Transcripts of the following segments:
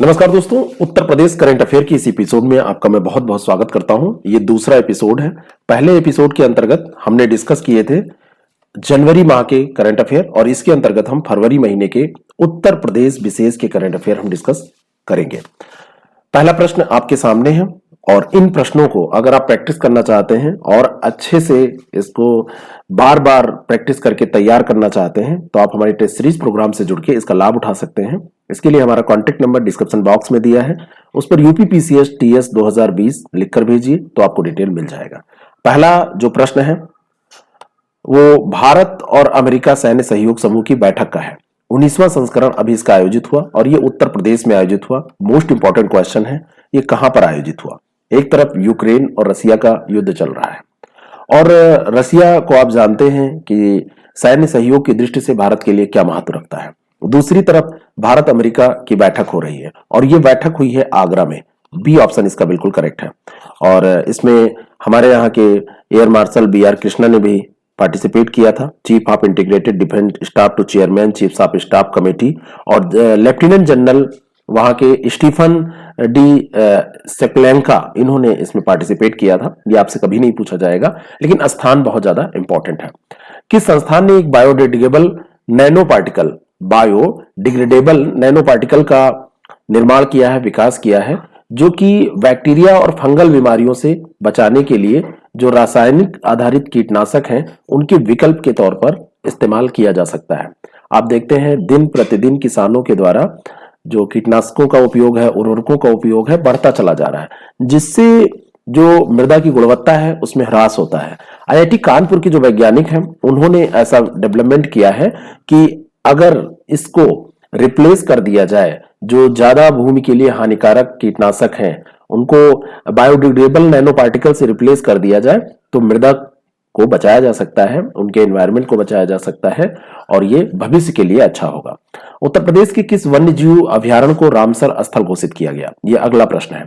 नमस्कार दोस्तों, Uttar Pradesh current affair की इस एपिसोड में आपका मैं बहुत बहुत स्वागत करता हूं। ये दूसरा एपिसोड है। पहले एपिसोड के अंतर्गत हमने डिस्कस किए थे जनवरी माह के करंट अफेयर और इसके अंतर्गत हम फरवरी महीने के उत्तर प्रदेश विशेष के करंट अफेयर हम डिस्कस करेंगे। पहला प्रश्न आपके सामने है और इन प्रश्नों को अगर आप प्रैक्टिस करना चाहते हैं और अच्छे से इसको बार बार प्रैक्टिस करके तैयार करना चाहते हैं तो आप हमारी टेस्ट सीरीज प्रोग्राम से जुड़ के इसका लाभ उठा सकते हैं। इसके लिए हमारा कॉन्टेक्ट नंबर डिस्क्रिप्शन बॉक्स में दिया है, उस पर यूपीपीसीएस टीएस 2020 लिखकर भेजिए तो आपको डिटेल मिल जाएगा। पहला जो प्रश्न है वो भारत और अमेरिका सैन्य सहयोग समूह की बैठक का है। 19वां संस्करण अभी इसका आयोजित हुआ और ये उत्तर प्रदेश में आयोजित हुआ। मोस्ट इंपॉर्टेंट क्वेश्चन है, ये कहां पर आयोजित हुआ? एक तरफ यूक्रेन और रसिया का युद्ध चल रहा है और रसिया को आप जानते हैं कि सैन्य सहयोग की दृष्टि से भारत के लिए क्या महत्व रखता है। दूसरी तरफ भारत अमेरिका की बैठक हो रही है और ये बैठक हुई है आगरा में। बी ऑप्शन इसका बिल्कुल करेक्ट है और इसमें हमारे यहाँ के एयर मार्शल BR कृष्णा ने भी पार्टिसिपेट किया था। Chief of integrated defence staff to chairman chief of staff committee और लेफ्टिनेंट जनरल वहां के स्टीफन डी सेक्लेंका, इन्होंने इसमें पार्टिसिपेट किया था। ये आपसे कभी नहीं पूछा जाएगा लेकिन स्थान बहुत ज्यादा इंपॉर्टेंट है। किस संस्थान ने एक बायोडिग्रेडेबल नैनो पार्टिकल का निर्माण किया है, विकास किया है, जो कि बैक्टीरिया और फंगल बीमारियों से बचाने के लिए जो रासायनिक आधारित कीटनाशक हैं उनके विकल्प के तौर पर इस्तेमाल किया जा सकता है। आप देखते हैं दिन प्रतिदिन किसानों के द्वारा जो कीटनाशकों का उपयोग है, उर्वरकों का उपयोग है, बढ़ता चला जा रहा है, जिससे जो मृदा की गुणवत्ता है उसमें ह्रास होता है। IIT कानपुर के जो वैज्ञानिक हैं उन्होंने ऐसा डेवलपमेंट किया है कि अगर इसको रिप्लेस कर दिया जाए, जो ज्यादा भूमि के लिए हानिकारक कीटनाशक हैं उनको बायोडिग्रेडेबल नैनो पार्टिकल से रिप्लेस कर दिया जाए तो मृदा को बचाया जा सकता है, उनके एनवायरनमेंट को बचाया जा सकता है और ये भविष्य के लिए अच्छा होगा। उत्तर प्रदेश के किस वन्य जीव अभयारण्य को रामसर स्थल घोषित किया गया? ये अगला प्रश्न है।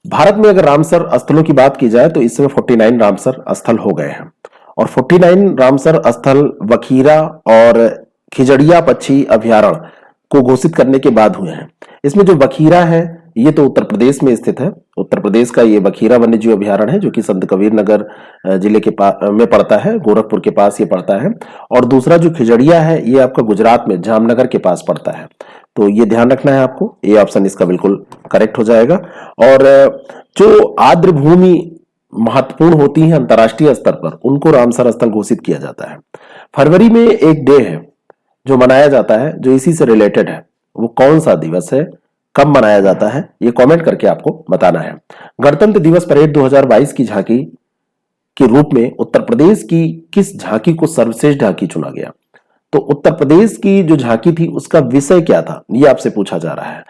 भारत में अगर रामसर स्थलों की बात की जाए तो इस समय 49 रामसर स्थल हो गए हैं और 49 रामसर स्थल वखीरा और खिजड़िया पक्षी अभयारण्य को घोषित करने के बाद हुए हैं। इसमें जो वखीरा है ये तो उत्तर प्रदेश में स्थित है। उत्तर प्रदेश का ये वखीरा वन्यजीव अभयारण्य है जो कि संत कबीर नगर जिले के में पड़ता है, गोरखपुर के पास ये पड़ता है। और दूसरा जो खिजड़िया है ये आपका गुजरात में जामनगर के पास पड़ता है, तो ये ध्यान रखना है आपको। ये ऑप्शन इसका बिल्कुल करेक्ट हो जाएगा। और जो आर्द्र भूमि महत्वपूर्ण होती है अंतर्राष्ट्रीय स्तर पर उनको रामसर स्थल घोषित किया जाता है। फरवरी में एक डे है जो मनाया जाता है जो इसी से रिलेटेड है, वो कौन सा दिवस है, कब मनाया जाता है, ये कमेंट करके आपको बताना है। गणतंत्र दिवस परेड 2022 की झांकी के रूप में उत्तर प्रदेश की किस झांकी को सर्वश्रेष्ठ झांकी चुना गया? तो उत्तर प्रदेश की जो झांकी थी उसका विषय क्या था, ये आपसे पूछा जा रहा है।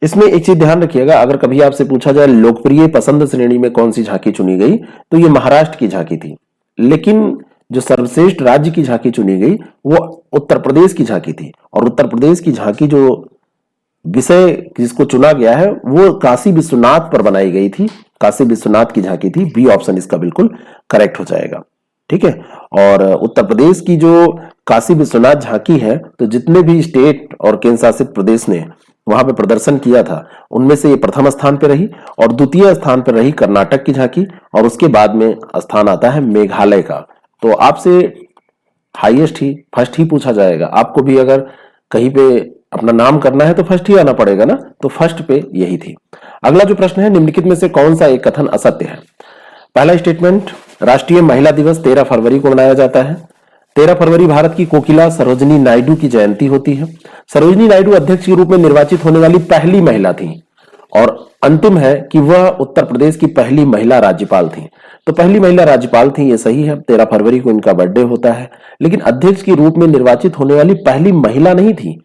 इसमें एक चीज ध्यान रखिएगा, अगर कभी आपसे पूछा जाए लोकप्रिय पसंद श्रेणी में कौन सी झांकी चुनी गई तो ये महाराष्ट्र की झांकी थी, लेकिन जो सर्वश्रेष्ठ राज्य की झांकी चुनी गई वो उत्तर प्रदेश की झांकी थी। और उत्तर प्रदेश की झांकी जो विषय जिसको चुना गया है वो काशी विश्वनाथ पर बनाई गई थी, काशी विश्वनाथ की झांकी थी। बी ऑप्शन इसका बिल्कुल करेक्ट हो जाएगा। ठीक है। और उत्तर प्रदेश की जो काशी विश्वनाथ झांकी है तो जितने भी स्टेट और केंद्र शासित प्रदेश ने वहां पे प्रदर्शन किया था उनमें से ये प्रथम स्थान पर रही और द्वितीय स्थान पर रही कर्नाटक की झांकी और उसके बाद में स्थान आता है मेघालय का। तो आपसे हाईएस्ट ही फर्स्ट ही पूछा जाएगा। आपको भी अगर कहीं पे अपना नाम करना है तो फर्स्ट ही आना पड़ेगा ना, तो फर्स्ट पे यही थी। अगला जो प्रश्न है, निम्नलिखित में से कौन सा एक कथन असत्य है? पहला स्टेटमेंट, राष्ट्रीय महिला दिवस 13 फरवरी को मनाया जाता है। 13 फरवरी भारत की कोकिला सरोजिनी नायडू की जयंती होती है। सरोजिनी नायडू अध्यक्ष के रूप में निर्वाचित होने वाली पहली महिला थी और अंतिम है कि वह उत्तर प्रदेश की पहली महिला राज्यपाल थी। तो पहली महिला राज्यपाल थी, ये सही है। 13 फरवरी को इनका बर्थडे होता है, लेकिन अध्यक्ष के रूप में निर्वाचित होने वाली पहली महिला नहीं थी,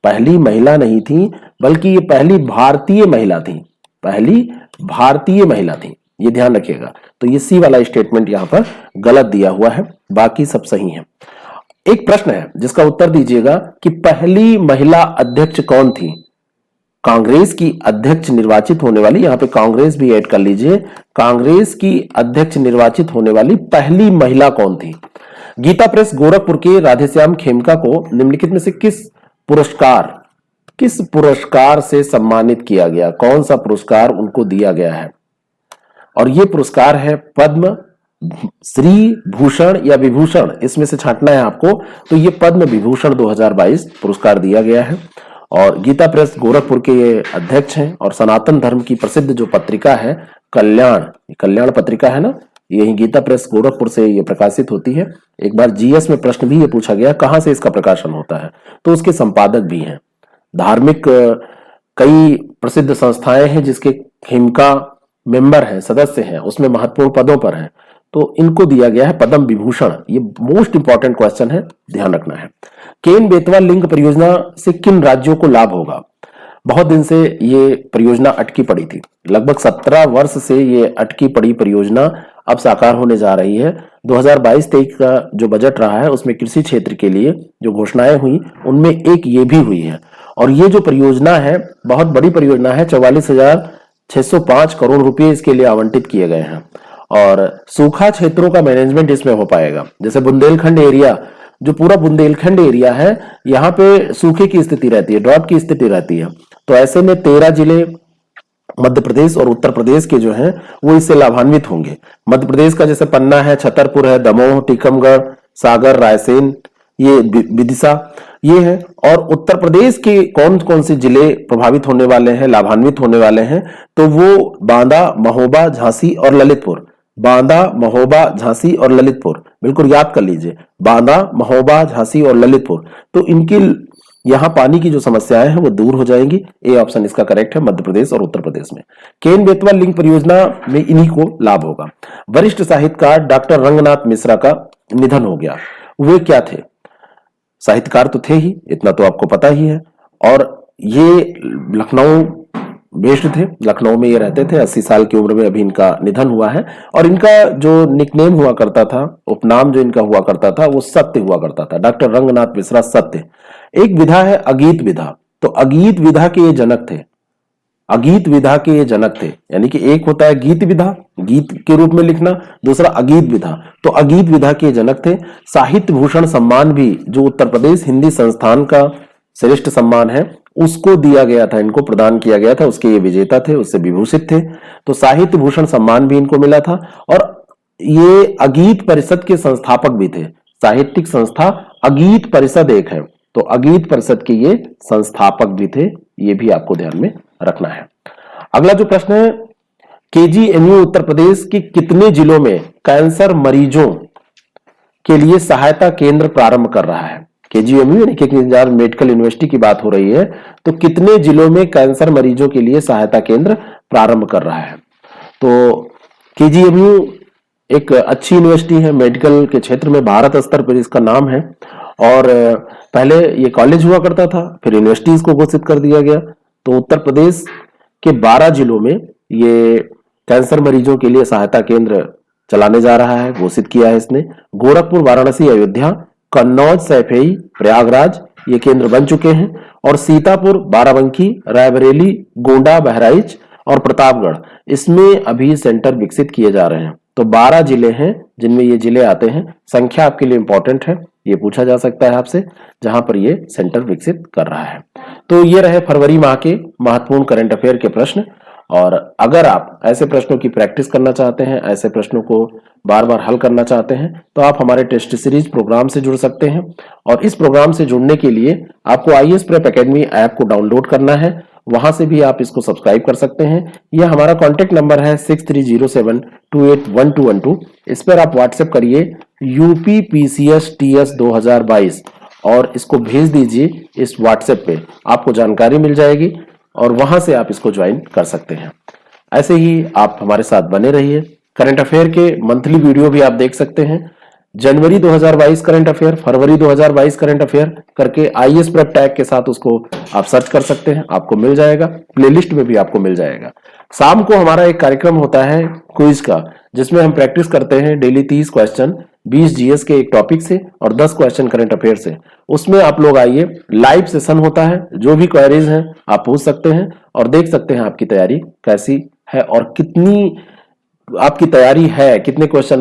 पहली महिला नहीं थी, बल्कि ये पहली भारतीय महिला थी, पहली भारतीय महिला थी, ये ध्यान रखिएगा। तो ये सी वाला स्टेटमेंट यहां पर गलत दिया हुआ है, बाकी सब सही है। एक प्रश्न है जिसका उत्तर दीजिएगा कि पहली महिला अध्यक्ष कौन थी? कांग्रेस की अध्यक्ष निर्वाचित होने वाली, यहां पे कांग्रेस भी ऐड कर लीजिए, कांग्रेस की अध्यक्ष निर्वाचित होने वाली पहली महिला कौन थी? गीता प्रेस गोरखपुर के राधेश्याम खेमका को निम्नलिखित में से किस पुरस्कार किस पुरस्कार से सम्मानित किया गया, कौन सा पुरस्कार उनको दिया गया है? और ये पुरस्कार है पद्म श्री भूषण या विभूषण, इसमें से छांटना है आपको। तो ये पद्म विभूषण 2022 पुरस्कार दिया गया है। और गीता प्रेस गोरखपुर के ये अध्यक्ष हैं और सनातन धर्म की प्रसिद्ध जो पत्रिका है कल्याण पत्रिका है ना, यही गीता प्रेस गोरखपुर से ये प्रकाशित होती है। एक बार जीएस में प्रश्न भी ये पूछा गया कहां से इसका प्रकाशन होता है, तो उसके संपादक भी हैं। धार्मिक कई प्रसिद्ध संस्थाएं हैं जिसके हिमका मेंबर हैं, सदस्य हैं, उसमें महत्वपूर्ण पदों पर हैं, तो इनको दिया गया है पद्म विभूषण। ये मोस्ट इंपॉर्टेंट क्वेश्चन है, ध्यान रखना है। केन बेतवा लिंक परियोजना से किन राज्यों को लाभ होगा? बहुत दिन से ये परियोजना अटकी पड़ी थी, लगभग 17 वर्ष से ये अटकी पड़ी परियोजना अब साकार होने जा रही है। 2022-23 का जो बजट रहा है उसमें कृषि क्षेत्र के लिए जो घोषणाएं हुई उनमें एक ये भी हुई है। और ये जो परियोजना है बहुत बड़ी परियोजना है, 44,605 करोड़ रुपए इसके लिए आवंटित किए गए हैं। और सूखा क्षेत्रों का मैनेजमेंट इसमें हो पाएगा। जैसे बुंदेलखंड एरिया, जो पूरा बुंदेलखंड एरिया है, यहाँ पे सूखे की स्थिति रहती है, ड्रॉट की स्थिति रहती है। तो ऐसे में 13 जिले मध्य प्रदेश और उत्तर प्रदेश के जो हैं वो इससे लाभान्वित होंगे। मध्य प्रदेश का जैसे पन्ना है, छतरपुर है, दमोह, टीकमगढ़, सागर, रायसेन, ये विदिशा ये है। और उत्तर प्रदेश के कौन कौन से जिले प्रभावित होने वाले हैं, लाभान्वित होने वाले हैं, तो वो बांदा, महोबा, झांसी और ललितपुर। बांदा, महोबा, झांसी और ललितपुर, बिल्कुल याद कर लीजिए, बांदा, महोबा, झांसी और ललितपुर। तो इनकी यहाँ पानी की जो समस्याएं हैं वो दूर हो जाएंगी। ए ऑप्शन इसका करेक्ट है, मध्य प्रदेश और उत्तर प्रदेश में। केन बेतवा लिंक परियोजना में इन्हीं को लाभ होगा। वरिष्ठ साहित्यकार डॉक्टर रंगनाथ मिश्रा का निधन हो गया। वे क्या थे? साहित्यकार तो थे ही, इतना तो आपको पता ही है। और ये लखनऊ बेस्ड थे, लखनऊ में ये रहते थे। 80 साल की उम्र में अभी इनका निधन हुआ है। और इनका जो निकनेम हुआ करता था, उपनाम जो इनका हुआ करता था, वो सत्य हुआ करता था। डॉक्टर रंगनाथ मिश्रा सत्य। एक विधा है अगीत विधा, तो अगीत विधा के ये जनक थे। अगीत विधा के ये जनक थे, यानी कि एक होता है गीत विधा, गीत के रूप में लिखना, दूसरा अगीत विधा। तो अगीत विधा के जनक थे। साहित्य भूषण सम्मान भी जो उत्तर प्रदेश हिंदी संस्थान का श्रेष्ठ सम्मान है उसको दिया गया था, इनको प्रदान किया गया था, उसके ये विजेता थे, उससे विभूषित थे। तो साहित्य भूषण सम्मान भी इनको मिला था। और ये अगीत परिषद के संस्थापक भी थे। साहित्यिक संस्था अगीत परिषद एक है, तो अगीत परिषद के ये संस्थापक भी थे। ये भी आपको ध्यान में रखना है। अगला जो प्रश्न है, केजीएमयू उत्तर प्रदेश के कितने जिलों में कैंसर मरीजों के लिए सहायता केंद्र प्रारंभ कर रहा है? केजीएमयू यानी कि मेडिकल यूनिवर्सिटी की बात हो रही है, तो कितने जिलों में कैंसर मरीजों के लिए सहायता केंद्र प्रारंभ कर रहा है? तो केजीएमयू एक अच्छी यूनिवर्सिटी है मेडिकल के क्षेत्र में, भारत स्तर पर इसका नाम है। और पहले ये कॉलेज हुआ करता था, फिर यूनिवर्सिटी इसको घोषित कर दिया गया। तो उत्तर प्रदेश के 12 जिलों में ये कैंसर मरीजों के लिए सहायता केंद्र चलाने जा रहा है, घोषित किया है इसने। गोरखपुर, वाराणसी, अयोध्या, कन्नौज, सैफई, प्रयागराज ये केंद्र बन चुके हैं। और सीतापुर, बाराबंकी, रायबरेली, गोंडा, बहराइच और प्रतापगढ़, इसमें अभी सेंटर विकसित किए जा रहे हैं। तो 12 जिले हैं जिनमें ये जिले आते हैं। संख्या आपके लिए इंपॉर्टेंट है, ये पूछा जा सकता है आपसे, जहां पर ये सेंटर विकसित कर रहा है। तो ये रहे फरवरी माह के महत्वपूर्ण करंट अफेयर के प्रश्न। और अगर आप ऐसे प्रश्नों की प्रैक्टिस करना चाहते हैं, ऐसे प्रश्नों को बार बार हल करना चाहते हैं, तो आप हमारे टेस्ट सीरीज प्रोग्राम से जुड़ सकते हैं। और इस प्रोग्राम से जुड़ने के लिए आपको आईएएस प्रेप एकेडमी ऐप को डाउनलोड करना है, वहां से भी आप इसको सब्सक्राइब कर सकते हैं। यह हमारा कॉन्टेक्ट नंबर है 6307281212। इस पर आप व्हाट्सएप करिए UPPCS TS 2022 और इसको भेज दीजिए इस व्हाट्सएप पे, आपको जानकारी मिल जाएगी और वहां से आप इसको ज्वाइन कर सकते हैं। ऐसे ही आप हमारे साथ बने रहिए। करंट अफेयर के मंथली वीडियो भी आप देख सकते हैं। जनवरी 2022 करंट अफेयर, फरवरी 2022 करंट अफेयर करके आईएएस प्रेप टैग के साथ उसको आप सर्च कर सकते हैं, आपको मिल जाएगा। प्लेलिस्ट में भी आपको मिल जाएगा। शाम को हमारा एक कार्यक्रम होता है क्विज का, जिसमें हम प्रैक्टिस करते हैं डेली 30 क्वेश्चन, 20 जीएस के एक टॉपिक से और 10 क्वेश्चन करंट अफेयर से। उसमें आप लोग आइए, लाइव सेशन होता है, जो भी क्वेरीज हैं आप पूछ सकते हैं और देख सकते हैं आपकी तैयारी कैसी है और कितनी आपकी तैयारी है, कितने क्वेश्चन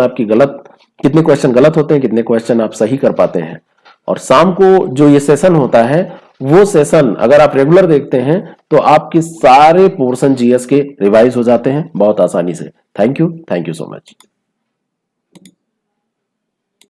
गलत होते हैं, कितने क्वेश्चन आप सही कर पाते हैं। और शाम को जो ये सेशन होता है वो सेशन अगर आप रेगुलर देखते हैं तो आपके सारे पोर्शन जीएस के रिवाइज हो जाते हैं बहुत आसानी से। Thank you so much.